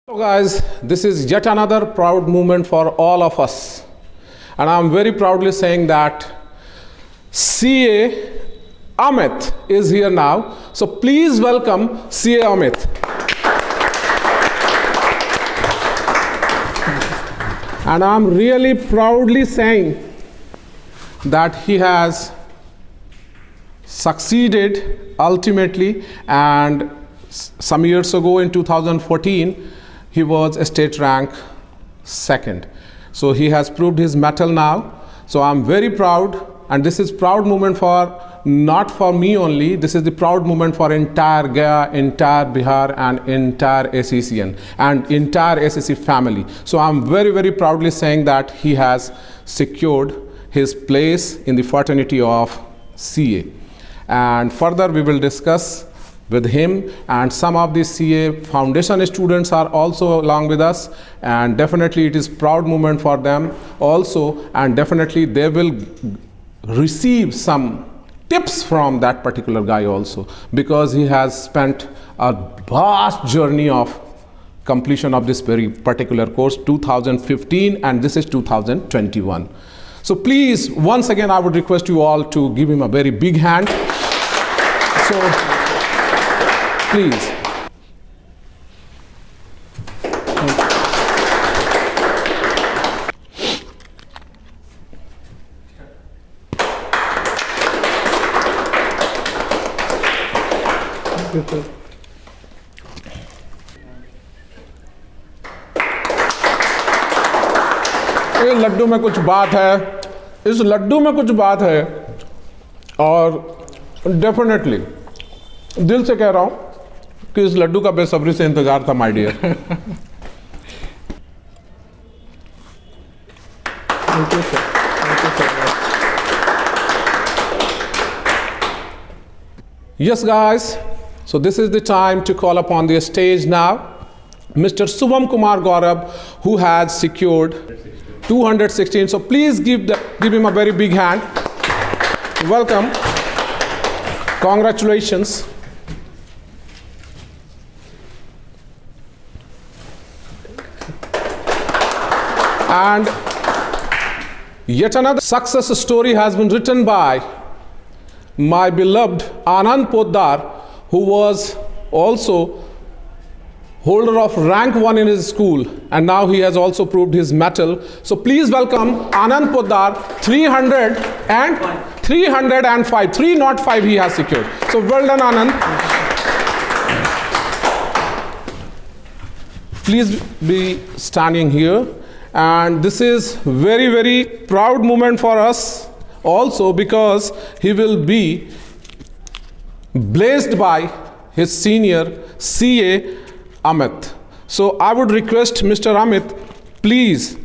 So guys, this is yet another proud moment for all of us, and I'm very proudly saying that CA Amit is here now. So please welcome CA Amit. And I'm really proudly saying that he has succeeded ultimately, and some years ago in 2014 he was a state rank second. So he has proved his mettle now. So I'm very proud, and this is proud moment for not for me only, this is the proud moment for entire Gaya, entire Bihar and entire ACCN and entire ACC family. So I'm very proudly saying that he has secured his place in the fraternity of CA. And further we will discuss with him, and some of the CA foundation students are also along with us, and definitely it is proud moment for them also, and definitely they will receive some tips from that particular guy also, because he has spent a vast journey of completion of this very particular course 2015, and this is 2021. So please, once again I would request you all to give him a very big hand. So please. ये लड्डू में कुछ बात है, इस लड्डू में कुछ बात है, और डेफिनेटली दिल से कह रहा हूं कि इस लड्डू का बेसब्री से इंतजार था my dear. Thank you sir, thank you so much. Yes guys, so this is the time to call upon the stage now Mr. Subham Kumar Gaurav, who has secured 216. So please give him a very big hand. Welcome. Congratulations. And yet another success story has been written by my beloved Anand Poddar, who was also holder of rank 1 in his school, and now he has also proved his mettle. So please welcome Anand Poddar. 305, 305 he has secured. So well done Anand. Please be standing here. And this is very proud moment for us also, because he will be blessed by his senior CA Amit. So I would request Mr. Amit, please,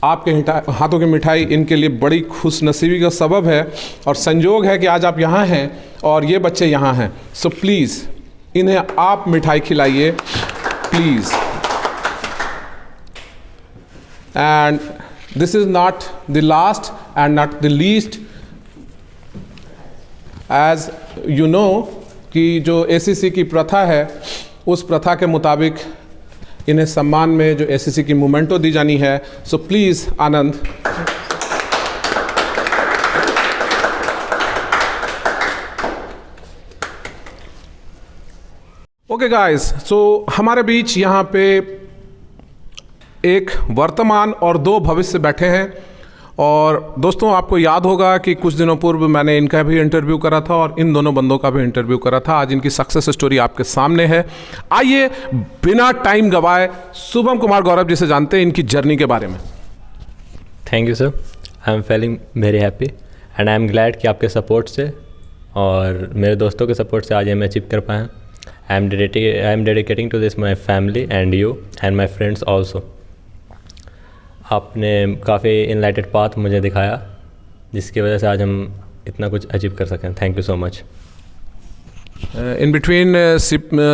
आपके हाथों की मिठाई इनके लिए बड़ी खुशनसीबी का सबब है और संयोग है कि आज आप यहाँ हैं और ये बच्चे यहाँ हैं. सो प्लीज़ इन्हें आप मिठाई खिलाइए please. And this is not the last and not the least. As you know कि जो ACC की प्रथा है, उस प्रथा के मुताबिक इन्हें सम्मान में जो ACC की मोमेंटो दी जानी है. So please Anand. Okay guys, so हमारे बीच यहाँ पे एक वर्तमान और दो भविष्य बैठे हैं. और दोस्तों, आपको याद होगा कि कुछ दिनों पूर्व मैंने इनका भी इंटरव्यू करा था और इन दोनों बंदों का भी इंटरव्यू करा था. आज इनकी सक्सेस स्टोरी आपके सामने है. आइए बिना टाइम गवाए शुभम कुमार गौरव जी से जानते हैं इनकी जर्नी के बारे में. Thank you sir. I am feeling very happy and I am glad कि आपके सपोर्ट से और मेरे दोस्तों के सपोर्ट से आज हम अचीव कर पाए. I am dedicating to this my family and you and my friends also. आपने काफ़ी इनलाइटेड पाथ मुझे दिखाया जिसकी वजह से आज हम इतना कुछ अचीव कर सकें. Thank you so much. In between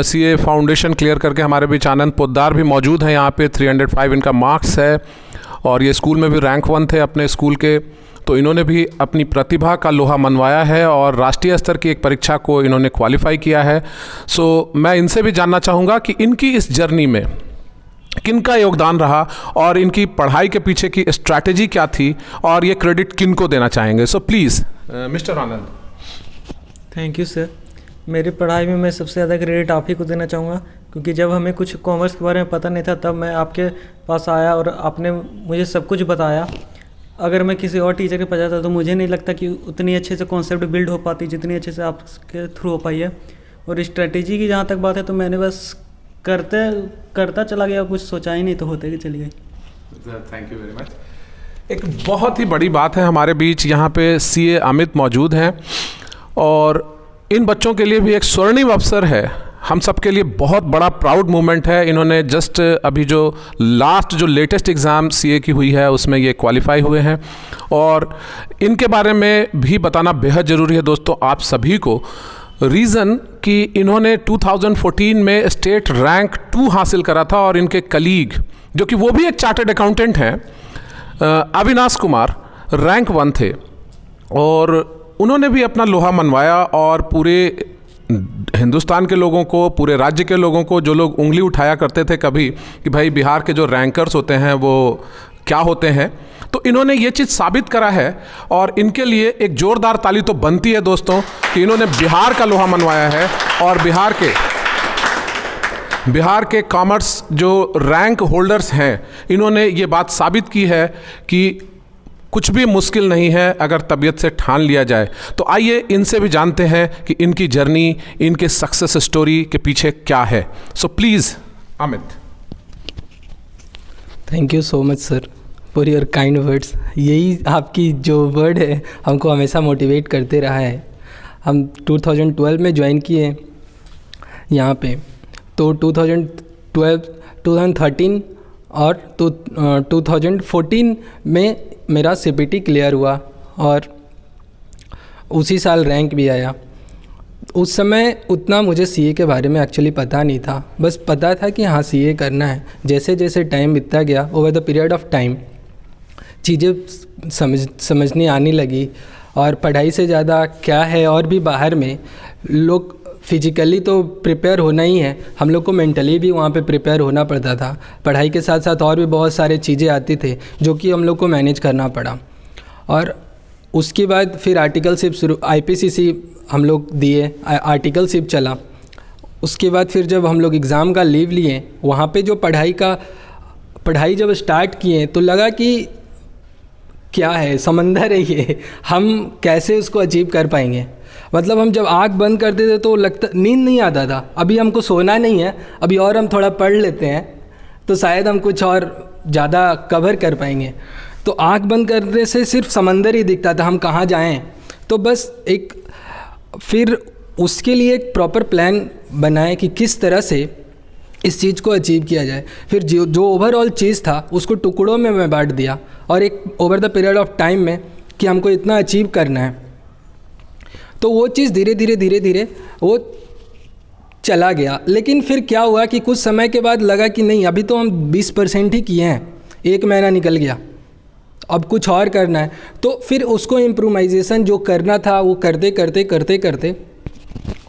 CA foundation clear करके हमारे बीच आनंद पोद्दार भी मौजूद हैं यहाँ पे. 305 इनका मार्क्स है और ये स्कूल में भी रैंक 1 थे अपने स्कूल के. तो इन्होंने भी अपनी प्रतिभा का लोहा मनवाया है और राष्ट्रीय स्तर की एक परीक्षा को इन्होंने क्वालिफाई किया है. सो मैं इनसे भी जानना चाहूँगा कि इनकी इस जर्नी में किनका योगदान रहा और इनकी पढ़ाई के पीछे की स्ट्रैटेजी क्या थी और ये क्रेडिट किनको देना चाहेंगे? So please mister Anand. Thank you sir. मेरी पढ़ाई में मैं सबसे ज़्यादा क्रेडिट आप ही को देना चाहूँगा, क्योंकि जब हमें कुछ कॉमर्स के बारे में पता नहीं था तब मैं आपके पास आया और आपने मुझे सब कुछ बताया। अगर मैं किसी और टीचर के पास जाता तो मुझे नहीं लगता कि उतनी अच्छे से कॉन्सेप्ट बिल्ड हो पाती जितनी अच्छे से आपके थ्रू हो पाई है। और स्ट्रेटेजी की जहाँ तक बात है तो मैंने बस करता चला गया, कुछ सोचा ही नहीं तो होते कि चली गई। Thank you very much. एक बहुत ही बड़ी बात है, हमारे बीच यहाँ पे सीए अमित मौजूद हैं और इन बच्चों के लिए भी एक स्वर्णिम अवसर है, हम सब के लिए बहुत बड़ा प्राउड मोमेंट है। इन्होंने जस्ट अभी जो लेटेस्ट एग्ज़ाम सीए की हुई है उसमें ये क्वालिफाई हुए हैं और इनके बारे में भी बताना बेहद ज़रूरी है दोस्तों आप सभी को। रीज़न कि इन्होंने 2014 में स्टेट रैंक 2 हासिल करा था और इनके कलीग जो कि वो भी एक चार्टर्ड अकाउंटेंट हैं, अविनाश कुमार, रैंक 1 थे और उन्होंने भी अपना लोहा मनवाया और पूरे हिंदुस्तान के लोगों को, पूरे राज्य के लोगों को, जो लोग उंगली उठाया करते थे कभी कि भाई बिहार के जो रैंकर्स होते हैं वो क्या होते हैं, तो इन्होंने ये चीज़ साबित करा है और इनके लिए एक जोरदार ताली तो बनती है दोस्तों कि इन्होंने बिहार का लोहा मनवाया है और बिहार के कॉमर्स जो रैंक होल्डर्स हैं इन्होंने ये बात साबित की है कि कुछ भी मुश्किल नहीं है अगर तबीयत से ठान लिया जाए। तो आइए इनसे भी जानते हैं कि इनकी जर्नी, इनके सक्सेस स्टोरी के पीछे क्या है। So please Amit. Thank you so much sir for your kind words. यही आपकी जो वर्ड है हमको हमेशा मोटिवेट करते रहा है। हम 2012 में ज्वाइन किए यहाँ पे, तो 2013 और 2014 में मेरा सीपीटी क्लियर हुआ और उसी साल रैंक भी आया। उस समय उतना मुझे सीए के बारे में एक्चुअली पता नहीं था, बस पता था कि हाँ सीए करना है। जैसे जैसे टाइम बीतता गया, over the period of time चीज़ें समझने आने लगी और पढ़ाई से ज़्यादा क्या है, और भी बाहर में लोग फिजिकली तो प्रिपेयर होना ही है, हम लोग को मेंटली भी वहाँ पे प्रिपेयर होना पड़ता था। पढ़ाई के साथ साथ और भी बहुत सारे चीज़ें आती थे जो कि हम लोग को मैनेज करना पड़ा। और उसके बाद फिर आर्टिकलशिप शुरू, आईपीसीसी हम लोग दिए, आर्टिकलशिप चला। उसके बाद फिर जब हम लोग एग्ज़ाम का लीव लिए, वहाँ पे जो पढ़ाई जब स्टार्ट किए तो लगा कि क्या है, समंदर है ये, हम कैसे उसको अचीव कर पाएंगे। मतलब हम जब आँख बंद करते थे तो लगता, नींद नहीं आता था, अभी हमको सोना नहीं है, अभी और हम थोड़ा पढ़ लेते हैं तो शायद हम कुछ और ज़्यादा कवर कर पाएंगे। तो आँख बंद करने से सिर्फ समंदर ही दिखता था, हम कहाँ जाएं। तो बस एक फिर उसके लिए एक प्रॉपर प्लान बनाए कि किस तरह से इस चीज़ को अचीव किया जाए। फिर जो ओवरऑल चीज़ था उसको टुकड़ों में मैं बांट दिया और एक over the period of time में कि हमको इतना अचीव करना है। तो वो चीज़ धीरे धीरे वो चला गया। लेकिन फिर क्या हुआ कि कुछ समय के बाद लगा कि नहीं, अभी तो हम 20% ही किए हैं, 1 महीना निकल गया, अब कुछ और करना है। तो फिर उसको इम्प्रूवाइजेशन जो करना था वो करते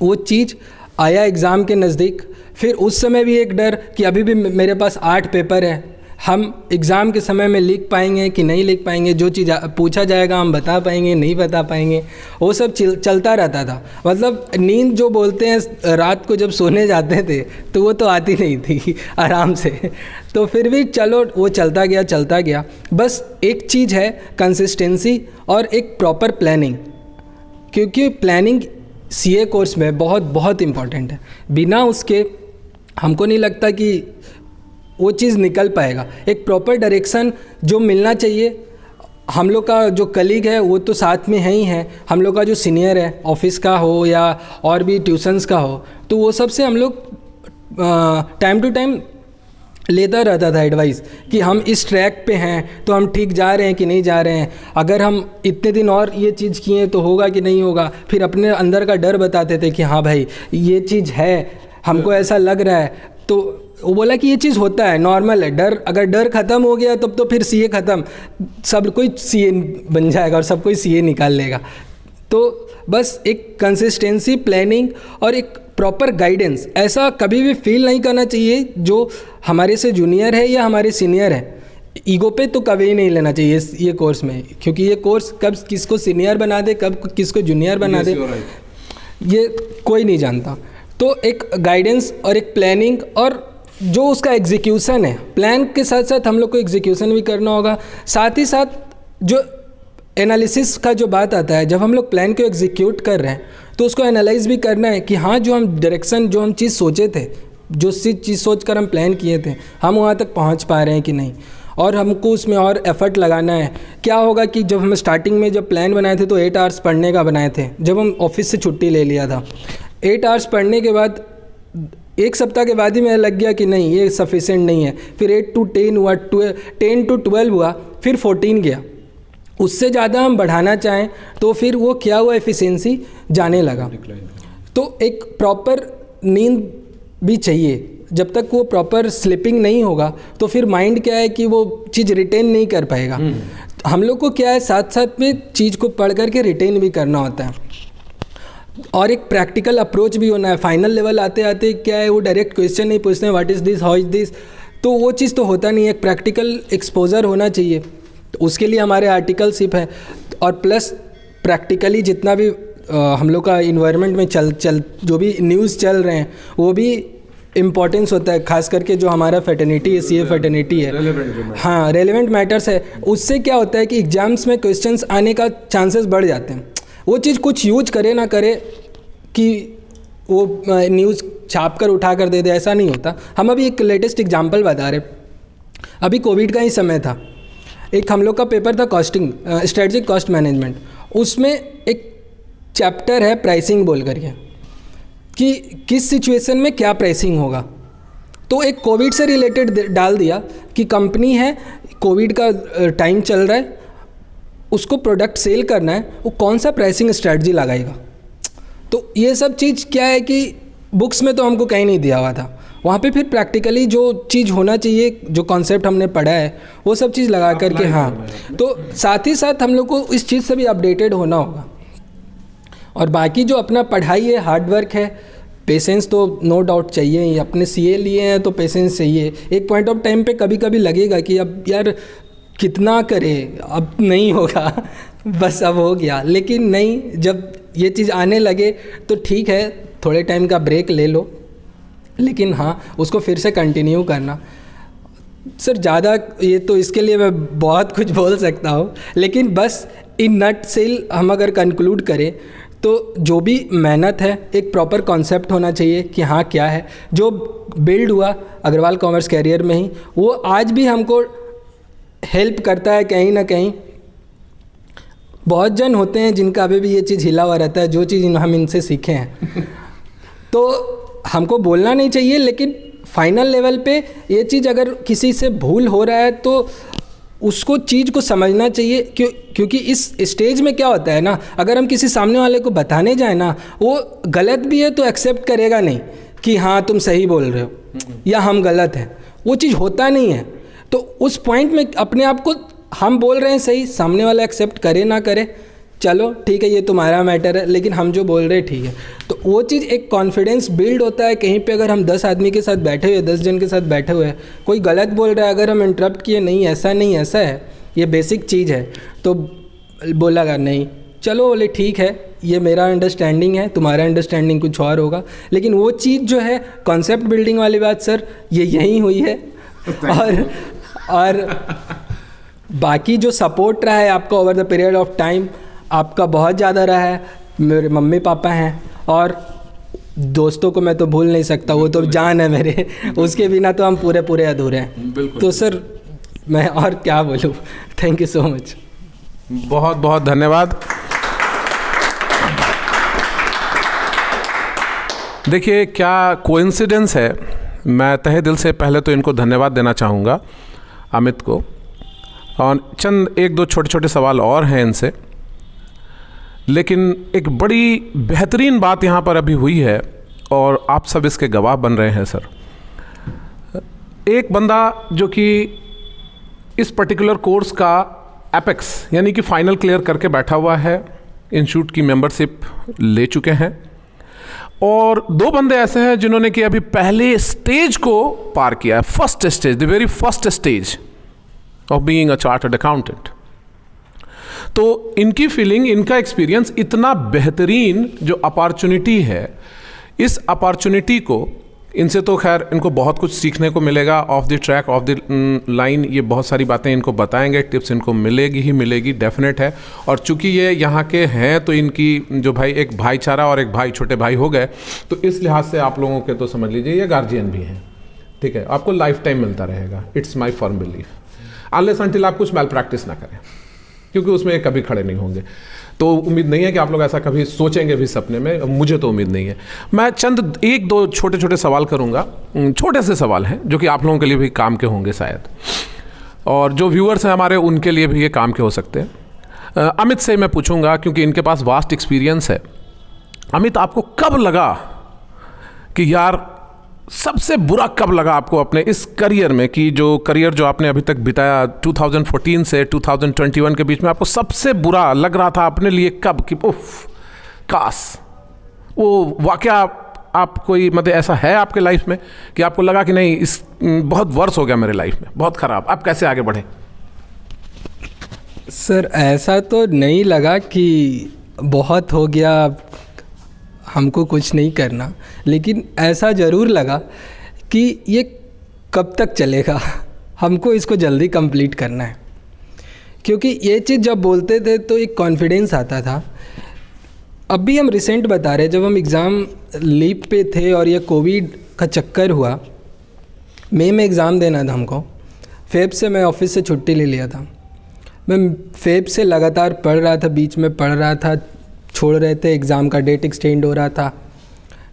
वो चीज़ आया एग्ज़ाम के नज़दीक। फिर उस समय भी एक डर कि अभी भी मेरे पास 8 पेपर हैं, हम एग्ज़ाम के समय में लिख पाएंगे कि नहीं लिख पाएंगे, जो चीज़ पूछा जाएगा हम बता पाएंगे नहीं बता पाएंगे, वो सब चलता रहता था। मतलब नींद जो बोलते हैं, रात को जब सोने जाते थे तो वो तो आती नहीं थी आराम से। तो फिर भी चलो वो चलता गया। बस एक चीज़ है, कंसिस्टेंसी और एक प्रॉपर प्लानिंग, क्योंकि प्लानिंग सीए कोर्स में बहुत इम्पॉर्टेंट है। बिना उसके हमको नहीं लगता कि वो चीज़ निकल पाएगा। एक प्रॉपर डायरेक्शन जो मिलना चाहिए। हम लोग का जो कलीग है वो तो साथ में है ही है, हम लोग का जो सीनियर है ऑफिस का हो या और भी ट्यूशन्स का हो, तो वो सब से हम लोग टाइम टू टाइम लेता रहता था एडवाइस कि हम इस ट्रैक पे हैं तो हम ठीक जा रहे हैं कि नहीं जा रहे हैं, अगर हम इतने दिन और ये चीज़ किए तो होगा कि नहीं होगा। फिर अपने अंदर का डर बताते थे कि हाँ भाई ये चीज़ है, हमको ऐसा लग रहा है। तो वो बोला कि ये चीज़ होता है, नॉर्मल है, डर, अगर डर ख़त्म हो गया तब तो फिर सीए ख़त्म, सब कोई सीए बन जाएगा और सब कोई सीए निकाल लेगा। तो बस एक कंसिस्टेंसी, प्लानिंग और एक प्रॉपर गाइडेंस, ऐसा कभी भी फील नहीं करना चाहिए जो हमारे से जूनियर है या हमारे सीनियर है, ईगो पे तो कभी नहीं लेना चाहिए ये कोर्स में, क्योंकि ये कोर्स कब किसको सीनियर बना दे, कब किसको जूनियर बना दे, ये कोई नहीं जानता। तो एक गाइडेंस और एक प्लानिंग और जो उसका एग्जीक्यूशन है, प्लान के साथ साथ हम लोग को एग्जीक्यूशन भी करना होगा। साथ ही साथ जो एनालिसिस का जो बात आता है, जब हम लोग प्लान को एग्जीक्यूट कर रहे हैं तो उसको एनालाइज भी करना है कि हाँ, जो हम डायरेक्शन, जो हम चीज़ सोचे थे, जो चीज़ सोच कर हम प्लान किए थे, हम वहाँ तक पहुँच पा रहे हैं कि नहीं, और हमको उसमें और एफर्ट लगाना है। क्या होगा कि जब हम स्टार्टिंग में जब प्लान बनाए थे तो 8 आवर्स पढ़ने का बनाए थे, जब हम ऑफिस से छुट्टी ले लिया था, 8 आवर्स पढ़ने के बाद 1 सप्ताह के बाद ही मैं लग गया कि नहीं, ये सफिशेंट नहीं है। फिर 8 to 10 हुआ, 10 to 12 हुआ, फिर 14 गया। उससे ज़्यादा हम बढ़ाना चाहें तो फिर वो क्या हुआ, एफिशिएंसी जाने लगा। तो एक प्रॉपर नींद भी चाहिए, जब तक वो प्रॉपर स्लीपिंग नहीं होगा तो फिर माइंड क्या है कि वो चीज़ रिटेन नहीं कर पाएगा। हम लोग को क्या है, साथ साथ में चीज़ को पढ़ करके रिटेन भी करना होता है, और एक प्रैक्टिकल अप्रोच भी होना है। फाइनल लेवल आते आते क्या है, वो डायरेक्ट क्वेश्चन नहीं पूछते हैं what is this, how is this, तो वो चीज़ तो होता नहीं है। प्रैक्टिकल एक्सपोजर होना चाहिए, तो उसके लिए हमारे आर्टिकलशिप है, और प्लस प्रैक्टिकली जितना भी हम लोग का इन्वायरमेंट में चल जो भी न्यूज़ चल रहे हैं वो भी इम्पॉर्टेंस होता है, खास करके जो हमारा फैटर्निटी है, सीए फैटर्निटी है, हाँ, रेलेवेंट मैटर्स है। उससे क्या होता है कि एग्जाम्स में क्वेश्चंस आने का चांसेस बढ़ जाते हैं। वो चीज़ कुछ यूज करे ना करे कि वो न्यूज़ छाप कर उठा कर दे दे, ऐसा नहीं होता। हम अभी एक लेटेस्ट एग्जांपल बता रहे, अभी कोविड का ही समय था, एक हम लोग का पेपर था कॉस्टिंग, स्ट्रेटजिक कॉस्ट मैनेजमेंट। उसमें एक चैप्टर है प्राइसिंग बोल करके कि किस सिचुएशन में क्या प्राइसिंग होगा। तो एक कोविड से रिलेटेड डाल दिया कि कंपनी है, कोविड का टाइम चल रहा है, उसको प्रोडक्ट सेल करना है, वो कौन सा प्राइसिंग स्ट्रेटजी लगाएगा। तो ये सब चीज़ क्या है कि बुक्स में तो हमको कहीं नहीं दिया हुआ था, वहाँ पे फिर प्रैक्टिकली जो चीज़ होना चाहिए, जो कॉन्सेप्ट हमने पढ़ा है वो सब चीज़ लगा करके, हाँ, तो साथ ही साथ हम लोग को इस चीज़ से भी अपडेटेड होना होगा। और बाकी जो अपना पढ़ाई है, हार्ड वर्क है, पेशेंस तो नो डाउट चाहिए ही। अपने सीए लिए हैं तो पेशेंस चाहिए। एक पॉइंट ऑफ टाइम पे कभी कभी लगेगा कि अब यार कितना करे, अब नहीं होगा, बस अब हो गया, लेकिन नहीं, जब ये चीज़ आने लगे तो ठीक है, थोड़े टाइम का ब्रेक ले लो, लेकिन हाँ, उसको फिर से कंटिन्यू करना। सर ज़्यादा ये तो इसके लिए मैं बहुत कुछ बोल सकता हूँ, लेकिन बस इन नट सेल हम अगर कंक्लूड करें तो जो भी मेहनत है, एक प्रॉपर कॉन्सेप्ट होना चाहिए कि हाँ क्या है, जो बिल्ड हुआ अग्रवाल कॉमर्स कैरियर में ही, वो आज भी हमको हेल्प करता है कहीं ना कहीं। बहुत जन होते हैं जिनका अभी भी ये चीज़ हिला हुआ रहता है, जो चीज़ हम इनसे सीखे हैं। तो हमको बोलना नहीं चाहिए, लेकिन फाइनल लेवल पे ये चीज़ अगर किसी से भूल हो रहा है तो उसको चीज़ को समझना चाहिए, क्योंकि इस स्टेज में क्या होता है ना, अगर हम किसी सामने वाले को बताने जाए ना, वो गलत भी है तो एक्सेप्ट करेगा नहीं कि हाँ तुम सही बोल रहे हो या हम गलत हैं, वो चीज़ होता नहीं है। तो उस पॉइंट में अपने आप को, हम बोल रहे हैं सही, सामने वाला एक्सेप्ट करे ना करे, चलो ठीक है, ये तुम्हारा मैटर है, लेकिन हम जो बोल रहे हैं ठीक है। तो वो चीज़ एक कॉन्फिडेंस बिल्ड होता है। कहीं पे अगर हम 10 आदमी के साथ बैठे हुए, 10 जन के साथ बैठे हुए हैं, कोई गलत बोल रहा है, अगर हम इंटरप्ट किए, नहीं ऐसा नहीं ऐसा है, ये बेसिक चीज़ है, तो बोला नहीं, चलो बोले ठीक है, ये मेरा अंडरस्टैंडिंग है, तुम्हारा अंडरस्टैंडिंग कुछ और होगा। लेकिन वो चीज़ जो है कॉन्सेप्ट बिल्डिंग वाली बात सर, ये यहीं हुई है। और बाकी जो सपोर्ट रहा है आपका over the period of time, आपका बहुत ज़्यादा रहा है। मेरे मम्मी पापा हैं और दोस्तों को मैं तो भूल नहीं सकता, वो तो जान है मेरे, उसके बिना तो हम पूरे अधूरे हैं। तो सर मैं और क्या बोलूँ, थैंक यू सो मच, बहुत बहुत धन्यवाद। देखिए क्या कोइंसिडेंस है, मैं तहे दिल से पहले तो इनको धन्यवाद देना चाहूँगा, अमित को, और चंद एक दो छोटे छोटे सवाल और हैं इनसे। लेकिन एक बड़ी बेहतरीन बात यहाँ पर अभी हुई है और आप सब इसके गवाह बन रहे हैं सर। एक बंदा जो कि इस पर्टिकुलर कोर्स का एपेक्स यानी कि फाइनल क्लियर करके बैठा हुआ है, इंस्टीट्यूट की मेंबरशिप ले चुके हैं, और 2 बंदे ऐसे हैं जिन्होंने कि अभी पहले स्टेज को पार किया है, first stage, the very first stage of being a chartered accountant. तो इनकी फीलिंग, इनका एक्सपीरियंस इतना बेहतरीन जो अपॉर्चुनिटी है, इस अपॉर्चुनिटी को इनसे तो खैर इनको बहुत कुछ सीखने को मिलेगा of the track, of the line. ये बहुत सारी बातें इनको बताएंगे, टिप्स इनको मिलेगी ही मिलेगी, डेफिनेट है। और चूंकि ये यहाँ के हैं तो इनकी जो भाई एक भाईचारा और एक भाई, छोटे भाई हो गए, तो इस लिहाज से आप लोगों के तो समझ लीजिए ये गार्जियन भी हैं, ठीक है। आपको लाइफ टाइम मिलता रहेगा, it's my firm belief, unless until आप कुछ मैल प्रैक्टिस ना करें, क्योंकि उसमें ये कभी खड़े नहीं होंगे। तो उम्मीद नहीं है कि आप लोग ऐसा कभी सोचेंगे भी सपने में, मुझे तो उम्मीद नहीं है। मैं चंद 1-2 छोटे छोटे सवाल करूंगा, छोटे से सवाल हैं जो कि आप लोगों के लिए भी काम के होंगे शायद, और जो व्यूअर्स हैं हमारे उनके लिए भी ये काम के हो सकते हैं। अमित से मैं पूछूंगा क्योंकि इनके पास वास्ट एक्सपीरियंस है। अमित, आपको कब लगा कि यार, सबसे बुरा कब लगा आपको अपने इस करियर में, कि जो करियर जो आपने अभी तक बिताया 2014 से 2021 के बीच में, आपको सबसे बुरा लग रहा था अपने लिए कब, कि उफ काश, वो वाकया आप कोई मतलब ऐसा है आपके लाइफ में कि आपको लगा कि नहीं, इस बहुत वर्ष हो गया मेरे लाइफ में, बहुत ख़राब, आप कैसे आगे बढ़े? सर ऐसा तो नहीं लगा कि बहुत हो गया, हमको कुछ नहीं करना, लेकिन ऐसा ज़रूर लगा कि ये कब तक चलेगा, हमको इसको जल्दी कंप्लीट करना है। क्योंकि ये चीज़ जब बोलते थे तो एक कॉन्फिडेंस आता था। अभी हम रिसेंट बता रहे, जब हम एग्ज़ाम लीव पे थे और ये कोविड का चक्कर हुआ, मई में एग्ज़ाम देना था हमको, फेब से मैं ऑफिस से छुट्टी ले लिया था। मैं फेब से लगातार पढ़ रहा था, बीच में पढ़ रहा था, छोड़ रहे थे, एग्ज़ाम का डेट एक्सटेंड हो रहा था।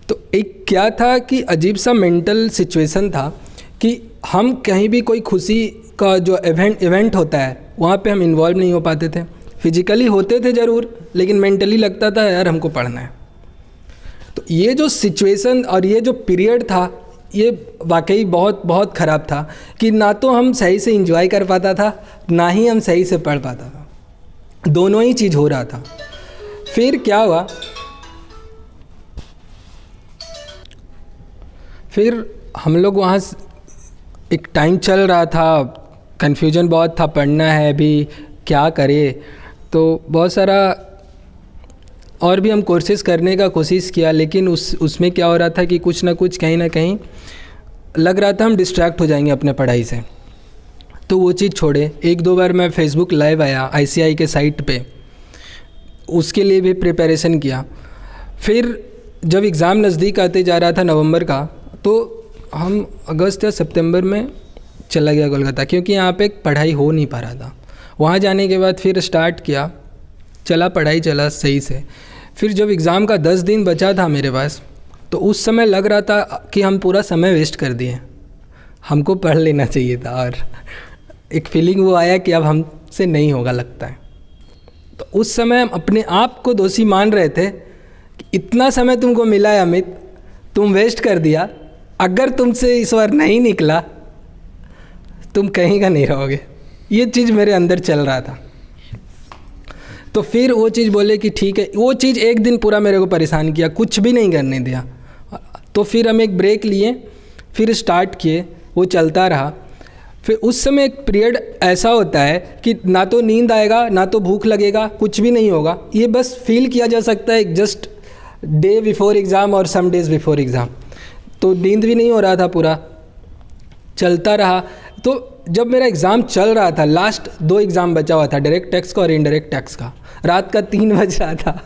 तो एक क्या था कि अजीब सा मेंटल सिचुएशन था कि हम कहीं भी कोई खुशी का जो इवेंट होता है वहाँ पे हम इन्वॉल्व नहीं हो पाते थे। फिजिकली होते थे ज़रूर, लेकिन मेंटली लगता था यार हमको पढ़ना है। तो ये जो सिचुएशन और ये जो पीरियड था, ये वाकई बहुत बहुत ख़राब था कि ना तो हम सही से एंजॉय कर पाता था, ना ही हम सही से पढ़ पाता था, दोनों ही चीज़ हो रहा था। फिर क्या हुआ, फिर हम लोग वहाँ एक टाइम चल रहा था, कन्फ्यूजन बहुत था, पढ़ना है अभी क्या करे, तो बहुत सारा और भी हम कोर्सेज़ करने का कोशिश किया, लेकिन उसमें क्या हो रहा था कि कुछ ना कुछ कहीं ना कहीं लग रहा था हम डिस्ट्रैक्ट हो जाएंगे अपने पढ़ाई से। तो वो चीज़ छोड़े। 1-2 बार मैं फेसबुक लाइव आया ICI के साइट पे, उसके लिए भी प्रिपरेशन किया। फिर जब एग्ज़ाम नज़दीक आते जा रहा था नवंबर का, तो हम अगस्त या सितंबर में चला गया कोलकाता, क्योंकि यहाँ पे पढ़ाई हो नहीं पा रहा था। वहाँ जाने के बाद फिर स्टार्ट किया, चला पढ़ाई चला सही से। फिर जब एग्ज़ाम का 10 दिन बचा था मेरे पास, तो उस समय लग रहा था कि हम पूरा समय वेस्ट कर दिए, हमको पढ़ लेना चाहिए था। और एक फीलिंग वो आया कि अब हमसे नहीं होगा लगता है। तो उस समय हम अपने आप को दोषी मान रहे थे कि इतना समय तुमको मिला है अमित, तुम वेस्ट कर दिया, अगर तुमसे इस बार नहीं निकला तुम कहीं का नहीं रहोगे। ये चीज़ मेरे अंदर चल रहा था। तो फिर वो चीज़ बोले कि ठीक है, वो चीज़ एक दिन पूरा मेरे को परेशान किया, कुछ भी नहीं करने दिया। तो फिर हम एक ब्रेक लिए, फिर स्टार्ट किए, वो चलता रहा। फिर उस समय एक पीरियड ऐसा होता है कि ना तो नींद आएगा, ना तो भूख लगेगा, कुछ भी नहीं होगा। ये बस फील किया जा सकता है जस्ट डे बिफोर एग्ज़ाम और सम डेज़ बिफोर एग्ज़ाम। तो नींद भी नहीं हो रहा था, पूरा चलता रहा। तो जब मेरा एग्ज़ाम चल रहा था, लास्ट 2 एग्ज़ाम बचा हुआ था, डायरेक्ट टैक्स का और इनडायरेक्ट टैक्स का, रात का 3 बज रहा था,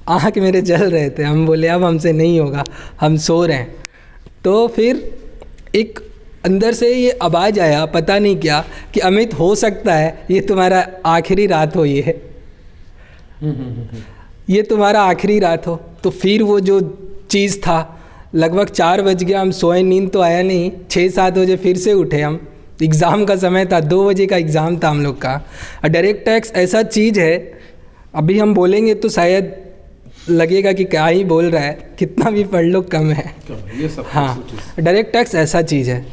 आँख मेरे जल रहे थे। हम बोले अब हमसे नहीं होगा, हम सो रहे हैं। तो फिर एक अंदर से ये आवाज़ आया, पता नहीं क्या, कि अमित हो सकता है ये तुम्हारा आखिरी रात हो, ये तुम्हारा आखिरी रात हो। तो फिर वो जो चीज़ था, लगभग 4 बज गया, हम सोए, नींद तो आया नहीं। 6-7 बजे फिर से उठे हम, एग्ज़ाम का समय था, 2 बजे का एग्ज़ाम था हम लोग का। और डायरेक्ट टैक्स ऐसा चीज़ है, अभी हम बोलेंगे तो शायद लगेगा कि क्या ही बोल रहा है, कितना भी पढ़ लो कम है। ये सब हाँ, डायरेक्ट टैक्स ऐसा चीज़ है।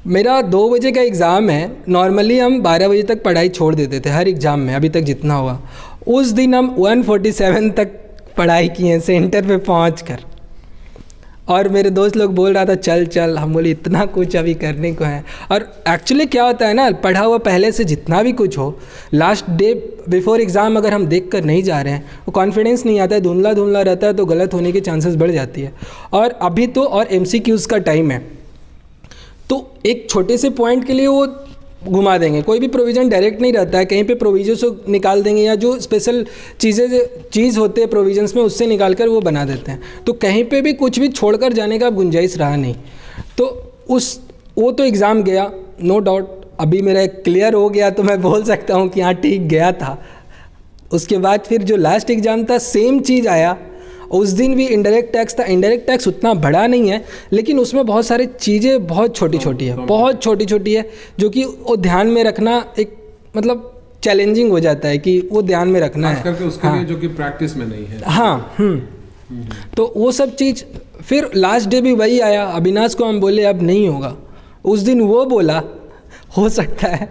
मेरा 2 बजे का एग्ज़ाम है, नॉर्मली हम 12 बजे तक पढ़ाई छोड़ देते थे हर एग्ज़ाम में, अभी तक जितना हुआ। उस दिन हम 147 तक पढ़ाई की है सेंटर पे पहुँच कर। और मेरे दोस्त लोग बोल रहा था चल चल, हम बोले इतना कुछ अभी करने को है। और एक्चुअली क्या होता है ना, पढ़ा हुआ पहले से जितना भी कुछ हो, लास्ट डे बिफोर एग्ज़ाम अगर हम देख कर नहीं जा रहे हैं, वो कॉन्फिडेंस नहीं आता है, धुंधला धुंधला रहता है, तो गलत होने के चांसेस बढ़ जाती है। और अभी तो और MCQs का टाइम है, तो एक छोटे से पॉइंट के लिए वो घुमा देंगे। कोई भी प्रोविज़न डायरेक्ट नहीं रहता है, कहीं पे प्रोविजन से निकाल देंगे, या जो स्पेशल चीज़ होते हैं प्रोविजंस में उससे निकाल कर वो बना देते हैं। तो कहीं पे भी कुछ भी छोड़कर जाने का गुंजाइश रहा नहीं। तो वो तो एग्ज़ाम गया, नो डाउट। अभी मेरा क्लियर हो गया तो मैं बोल सकता हूँ कि हाँ ठीक गया था। उसके बाद फिर जो लास्ट एग्ज़ाम था सेम चीज़ आया, उस दिन भी इनडायरेक्ट टैक्स था। इनडायरेक्ट टैक्स उतना बड़ा नहीं है, लेकिन उसमें बहुत सारी चीज़ें बहुत छोटी छोटी है, बहुत छोटी छोटी है, जो कि वो ध्यान में रखना एक मतलब चैलेंजिंग हो जाता है कि वो ध्यान में रखना है करके उसके लिए जो कि प्रैक्टिस में नहीं है। हाँ। तो वो सब चीज़ फिर लास्ट डे भी वही आया। अविनाश को हम बोले अब नहीं होगा, उस दिन वो बोला हो सकता है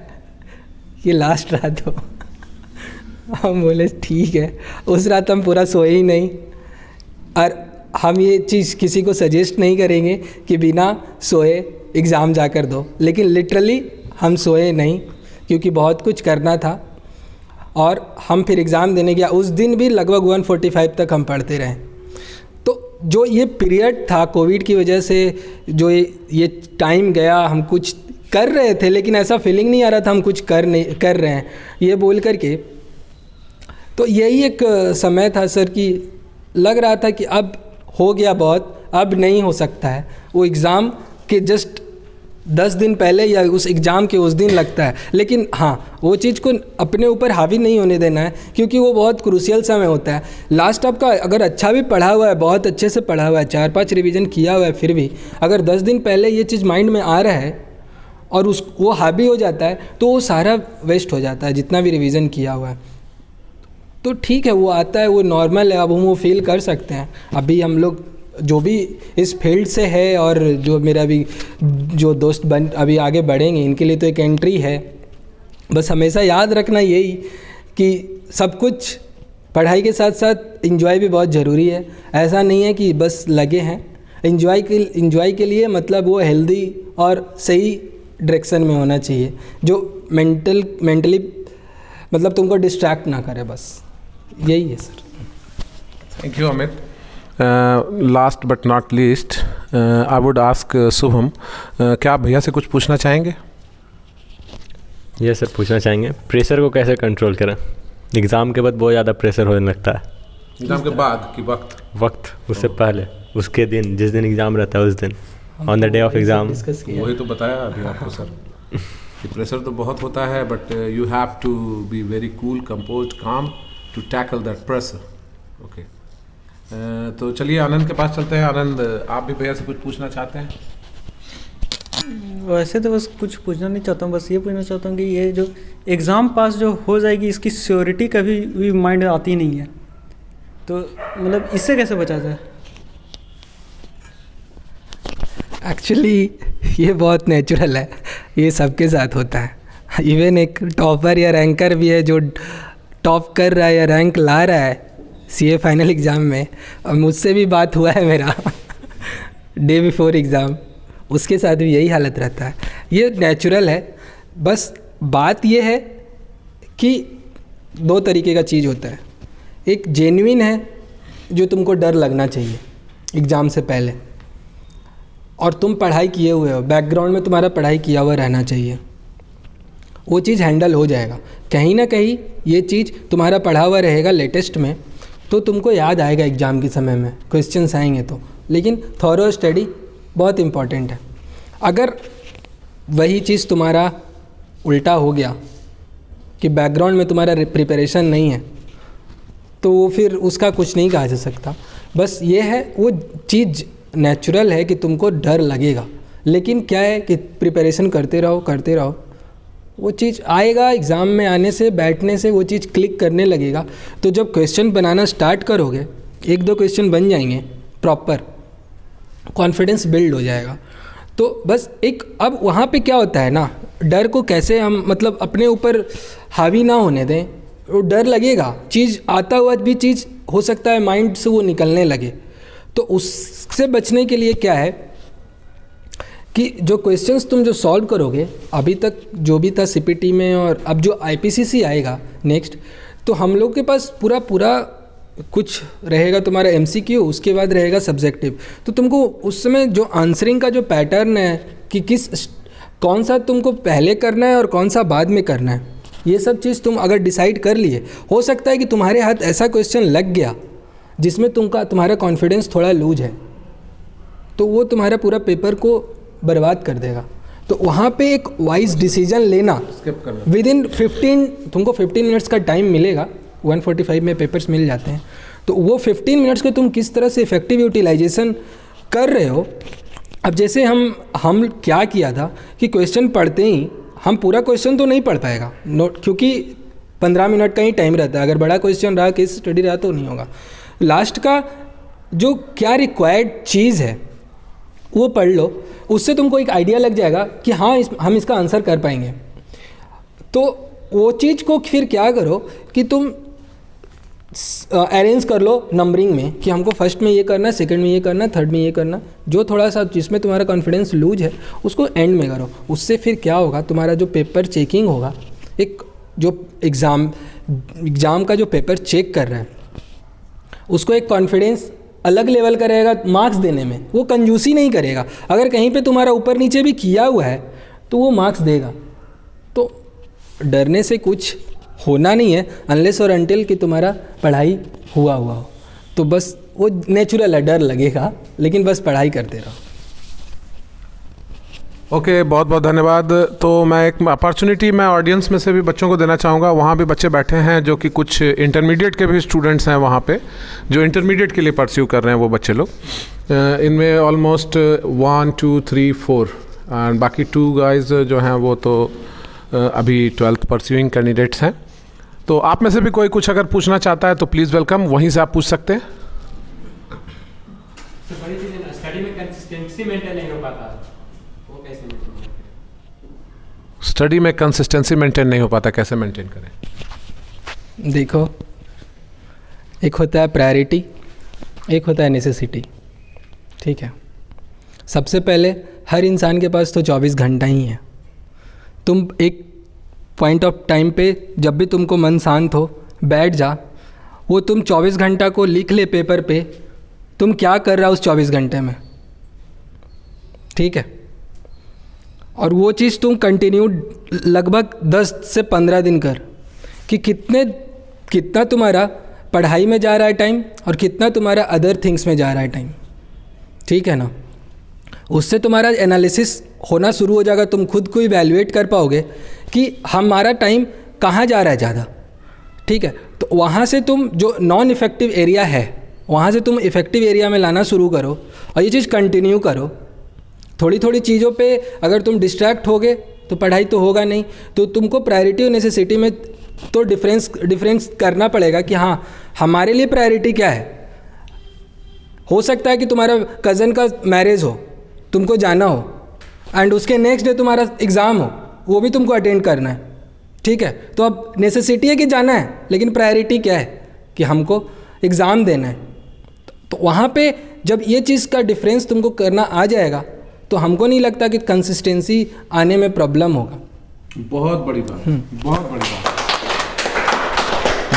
ये लास्ट रात हो। हम बोले ठीक है। उस रात हम पूरा सोए ही नहीं, और हम ये चीज़ किसी को सजेस्ट नहीं करेंगे कि बिना सोए एग्ज़ाम जाकर दो, लेकिन लिटरली हम सोए नहीं क्योंकि बहुत कुछ करना था। और हम फिर एग्ज़ाम देने गया, उस दिन भी लगभग 1:45 तक हम पढ़ते रहे। तो जो ये पीरियड था कोविड की वजह से, जो ये टाइम गया, हम कुछ कर रहे थे लेकिन ऐसा फीलिंग नहीं आ रहा था हम कुछ कर रहे हैं ये बोल करके। तो यही एक समय था सर कि लग रहा था कि अब हो गया बहुत, अब नहीं हो सकता है। वो एग्ज़ाम के जस्ट 10 दिन पहले या उस एग्ज़ाम के उस दिन लगता है, लेकिन हाँ वो चीज़ को अपने ऊपर हावी नहीं होने देना है, क्योंकि वो बहुत क्रूशियल समय होता है। लास्ट आपका अगर अच्छा भी पढ़ा हुआ है, बहुत अच्छे से पढ़ा हुआ है, 4-5 रिवीजन किया हुआ है, फिर भी अगर 10 दिन पहले ये चीज़ माइंड में आ रहा है और वो हावी हो जाता है, तो वो सारा वेस्ट हो जाता है जितना भी रिवीजन किया हुआ है। तो ठीक है, वो आता है, वो नॉर्मल है, अब हम वो फील कर सकते हैं। अभी हम लोग जो भी इस फील्ड से है और जो मेरा भी जो दोस्त अभी आगे बढ़ेंगे, इनके लिए तो एक एंट्री है। बस हमेशा याद रखना यही कि सब कुछ पढ़ाई के साथ साथ एंजॉय भी बहुत ज़रूरी है। ऐसा नहीं है कि बस लगे हैं। एंजॉय के लिए मतलब वो हेल्दी और सही डायरेक्शन में होना चाहिए, जो मेंटली मतलब तुमको डिस्ट्रैक्ट ना करे, बस यही है sir. Thank you Amit. Last but not least I would ask Shubham, क्या आप भैया से कुछ पूछना चाहेंगे? ये सर पूछना चाहेंगे, प्रेशर को कैसे कंट्रोल करें? एग्ज़ाम के बाद बहुत ज़्यादा प्रेशर होने लगता है। एग्ज़ाम के बाद कि वक्त उससे पहले, उसके दिन, जिस दिन एग्ज़ाम रहता है उस दिन, on the day of exam. वही तो बताया अभी आपको सर कि प्रेशर तो बहुत होता है, but you have to be very cool, composed, calm to tackle that pressure. Okay, तो चलिए आनंद के पास चलते हैं। आनंद, आप भी भैया से कुछ पूछना चाहते हैं? वैसे तो बस कुछ पूछना नहीं चाहता हूँ, बस ये पूछना चाहता हूँ कि ये जो एग्ज़ाम पास जो हो जाएगी, इसकी श्योरिटी कभी भी माइंड में आती नहीं है, तो मतलब इससे कैसे बचा जाए? एक्चुअली ये बहुत नेचुरल है, ये सबके साथ होता है। इवन एक टॉपर या रैंकर भी है जो टॉप कर रहा है या रैंक ला रहा है CA फाइनल एग्ज़ाम में, और मुझसे भी बात हुआ है मेरा डे बिफोर एग्ज़ाम, उसके साथ भी यही हालत रहता है। ये नेचुरल है। बस बात ये है कि 2 तरीके का चीज़ होता है। एक जेन्युइन है जो तुमको डर लगना चाहिए एग्ज़ाम से पहले, और तुम पढ़ाई किए हुए हो, बैकग्राउंड में तुम्हारा पढ़ाई किया हुआ रहना चाहिए, वो चीज़ हैंडल हो जाएगा। कहीं ना कहीं ये चीज़ तुम्हारा पढ़ा हुआ रहेगा लेटेस्ट में, तो तुमको याद आएगा एग्ज़ाम के समय में, क्वेश्चंस आएंगे तो। लेकिन थॉरो स्टडी बहुत इम्पॉर्टेंट है। अगर वही चीज़ तुम्हारा उल्टा हो गया कि बैकग्राउंड में तुम्हारा प्रिपरेशन नहीं है, तो वो फिर उसका कुछ नहीं कहा जा सकता। बस ये है, वो चीज़ नेचुरल है कि तुमको डर लगेगा, लेकिन क्या है कि प्रिपरेशन करते रहो, वो चीज़ आएगा। एग्ज़ाम में आने से, बैठने से वो चीज़ क्लिक करने लगेगा। तो जब क्वेश्चन बनाना स्टार्ट करोगे, 1-2 क्वेश्चन बन जाएंगे प्रॉपर, कॉन्फिडेंस बिल्ड हो जाएगा। तो बस एक अब वहाँ पे क्या होता है ना, डर को कैसे हम मतलब अपने ऊपर हावी ना होने दें। वो डर लगेगा, चीज़ आता हुआ भी चीज़ हो सकता है माइंड से वो निकलने लगे, तो उससे बचने के लिए क्या है कि जो क्वेश्चंस तुम जो सॉल्व करोगे अभी तक जो भी था सीपीटी में और अब जो आईपीसीसी आएगा नेक्स्ट, तो हम लोग के पास पूरा कुछ रहेगा तुम्हारा एमसीक्यू, उसके बाद रहेगा सब्जेक्टिव। तो तुमको उस समय जो आंसरिंग का जो पैटर्न है कि कौन सा तुमको पहले करना है और कौन सा बाद में करना है, ये सब चीज़ तुम अगर डिसाइड कर लिए, हो सकता है कि तुम्हारे हाथ ऐसा क्वेश्चन लग गया जिसमें तुम्हारा कॉन्फिडेंस थोड़ा लूज है, तो वो तुम्हारा पूरा पेपर को बर्बाद कर देगा। तो वहाँ पे एक वाइज डिसीजन लेना, विद इन 15 मिनट्स का टाइम मिलेगा, 145 में पेपर्स मिल जाते हैं, तो वो 15 मिनट्स को तुम किस तरह से इफेक्टिव यूटिलाइजेशन कर रहे हो। अब जैसे हम क्या किया था कि क्वेश्चन पढ़ते ही हम पूरा क्वेश्चन तो नहीं पढ़ पाएगा नोट, क्योंकि 15 मिनट का ही टाइम रहता है, अगर बड़ा क्वेश्चन रहा, केस स्टडी रहा तो नहीं होगा। लास्ट का जो क्या रिक्वायर्ड चीज़ है वो पढ़ लो, उससे तुमको एक आइडिया लग जाएगा कि हाँ हम इसका आंसर कर पाएंगे। तो वो चीज़ को फिर क्या करो कि तुम अरेंज कर लो नंबरिंग में कि हमको फर्स्ट में ये करना, सेकंड में ये करना, थर्ड में ये करना, जो थोड़ा सा जिसमें तुम्हारा कॉन्फिडेंस लूज है उसको एंड में करो। उससे फिर क्या होगा, तुम्हारा जो पेपर चेकिंग होगा, एक जो एग्ज़ाम का जो पेपर चेक कर रहा है उसको एक कॉन्फिडेंस अलग लेवल का रहेगा मार्क्स देने में, वो कंजूसी नहीं करेगा। अगर कहीं पे तुम्हारा ऊपर नीचे भी किया हुआ है तो वो मार्क्स देगा। तो डरने से कुछ होना नहीं है, अनलेस और अनटिल कि तुम्हारा पढ़ाई हुआ हो। तो बस वो नेचुरल है, डर लगेगा, लेकिन बस पढ़ाई करते रहो। ओके, बहुत बहुत धन्यवाद। तो मैं एक अपॉर्चुनिटी मैं ऑडियंस में से भी बच्चों को देना चाहूँगा। वहाँ भी बच्चे बैठे हैं जो कि कुछ इंटरमीडिएट के भी स्टूडेंट्स हैं वहाँ पे, जो इंटरमीडिएट के लिए परस्यू कर रहे हैं वो बच्चे लोग। इनमें ऑलमोस्ट 1 2 3 4 एंड बाकी 2 गाइज जो हैं वो तो अभी 12th परस्यूइंग कैंडिडेट्स हैं। तो आप में से भी कोई कुछ अगर पूछना चाहता है तो प्लीज़ वेलकम, वहीं से आप पूछ सकते हैं। स्टडी में कंसिस्टेंसी मेंटेन नहीं हो पाता, वो कैसे मेंटेन? स्टडी में कंसिस्टेंसी मेंटेन नहीं हो पाता, कैसे मेंटेन करें? देखो, एक होता है प्रायोरिटी, एक होता है नेसेसिटी। ठीक है, सबसे पहले हर इंसान के पास तो 24 घंटा ही है। तुम एक पॉइंट ऑफ टाइम पे जब भी तुमको मन शांत हो बैठ जा, वो तुम 24 घंटा को लिख ले पेपर पे, तुम क्या कर रहा उस 24 घंटे में। ठीक है, और वो चीज़ तुम कंटिन्यू लगभग 10 से 15 दिन कर कि कितना तुम्हारा पढ़ाई में जा रहा है टाइम और कितना तुम्हारा अदर थिंग्स में जा रहा है टाइम। ठीक है ना, उससे तुम्हारा एनालिसिस होना शुरू हो जाएगा, तुम खुद को इवैल्यूएट कर पाओगे कि हमारा टाइम कहाँ जा रहा है ज़्यादा। ठीक है, तो वहाँ से तुम जो नॉन इफ़ेक्टिव एरिया है वहाँ से तुम इफ़ेक्टिव एरिया में लाना शुरू करो और ये चीज़ कंटिन्यू करो। थोड़ी थोड़ी चीज़ों पे अगर तुम डिस्ट्रैक्ट होगे तो पढ़ाई तो होगा नहीं। तो तुमको प्रायोरिटी और नेसेसिटी में तो डिफरेंस करना पड़ेगा कि हाँ हमारे लिए प्रायोरिटी क्या है। हो सकता है कि तुम्हारा कज़न का मैरिज हो, तुमको जाना हो, एंड उसके नेक्स्ट डे तुम्हारा एग्ज़ाम हो, वो भी तुमको अटेंड करना है। ठीक है, तो अब नेसेसिटी है कि जाना है, लेकिन प्रायोरिटी क्या है कि हमको एग्ज़ाम देना है। तो वहाँ पे जब ये चीज़ का डिफरेंस तुमको करना आ जाएगा तो हमको नहीं लगता कि कंसिस्टेंसी आने में प्रॉब्लम होगा। बहुत बड़ी बात, बहुत बड़ी बात,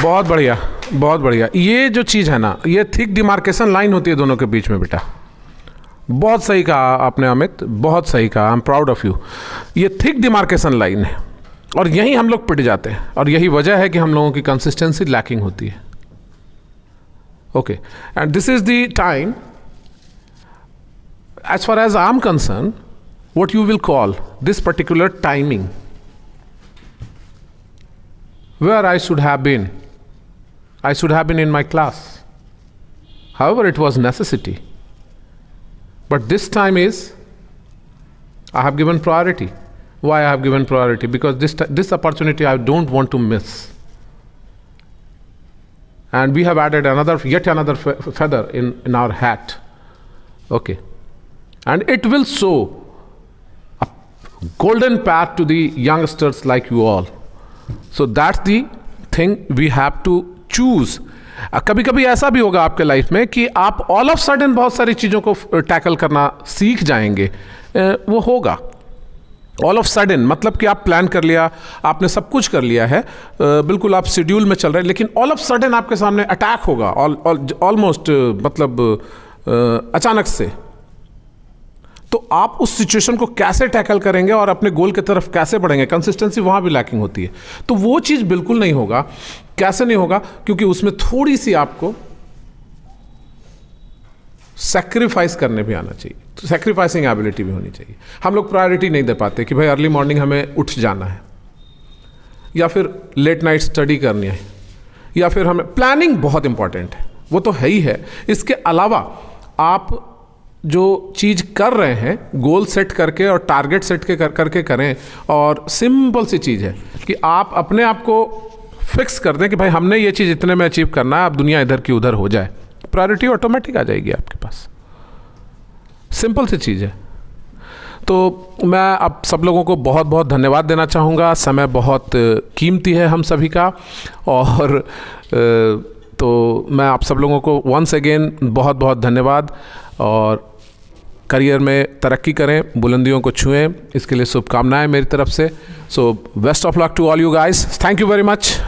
बहुत बढ़िया, बहुत बढ़िया। ये जो चीज़ है ना, ये थिक डिमार्केशन लाइन होती है दोनों के बीच में बेटा। बहुत सही कहा आपने अमित, बहुत सही कहा, I am proud of you. ये थिक डिमार्केशन लाइन है और यहीं हम लोग पिट जाते हैं और यही वजह है कि हम लोगों की कंसिस्टेंसी लैकिंग होती है। Okay, and this is the time, as far as I am concerned, what you will call this particular timing, where I should have been in my class. However, it was necessity. But this time is, I have given priority. Why I have given priority? Because this opportunity I don't want to miss. And we have added yet another feather in our hat. Okay. And it will show a golden path to the youngsters like you all. So that's the thing we have to choose. कभी कभी ऐसा भी होगा आपके life में कि आप all of sudden बहुत सारी चीज़ों को टैकल करना सीख जाएंगे, वो होगा ऑल ऑफ सडन, मतलब कि आप प्लान कर लिया, आपने सब कुछ कर लिया है, बिल्कुल आप शेड्यूल में चल रहे हैं, लेकिन ऑल ऑफ सडन आपके सामने अटैक होगा ऑलमोस्ट, मतलब अचानक से। तो आप उस सिचुएशन को कैसे टैकल करेंगे और अपने गोल की तरफ कैसे बढ़ेंगे, कंसिस्टेंसी वहाँ भी लैकिंग होती है। तो वो चीज़ बिल्कुल नहीं होगा। कैसे नहीं होगा? क्योंकि उसमें थोड़ी सी आपको सैक्रिफाइस करने भी आना चाहिए, तो सैक्रिफाइसिंग एबिलिटी भी होनी चाहिए। हम लोग प्रायोरिटी नहीं दे पाते कि भाई अर्ली मॉर्निंग हमें उठ जाना है, या फिर लेट नाइट स्टडी करनी है, या फिर हमें प्लानिंग बहुत इंपॉर्टेंट है, वो तो है ही है। इसके अलावा आप जो चीज़ कर रहे हैं गोल सेट करके और टारगेट सेट के करके करें, और सिंपल सी चीज़ है कि आप अपने आप को फिक्स कर दें कि भाई हमने ये चीज़ इतने में अचीव करना है, अब दुनिया इधर की उधर हो जाए, प्रायोरिटी ऑटोमेटिक आ जाएगी आपके पास। सिंपल सी चीज़ है। तो मैं आप सब लोगों को बहुत बहुत धन्यवाद देना चाहूँगा। समय बहुत कीमती है हम सभी का, और तो मैं आप सब लोगों को वंस अगेन बहुत बहुत धन्यवाद। और करियर में तरक्की करें, बुलंदियों को छुएं, इसके लिए शुभकामनाएं मेरी तरफ से। So best of luck to all you guys, thank you very much.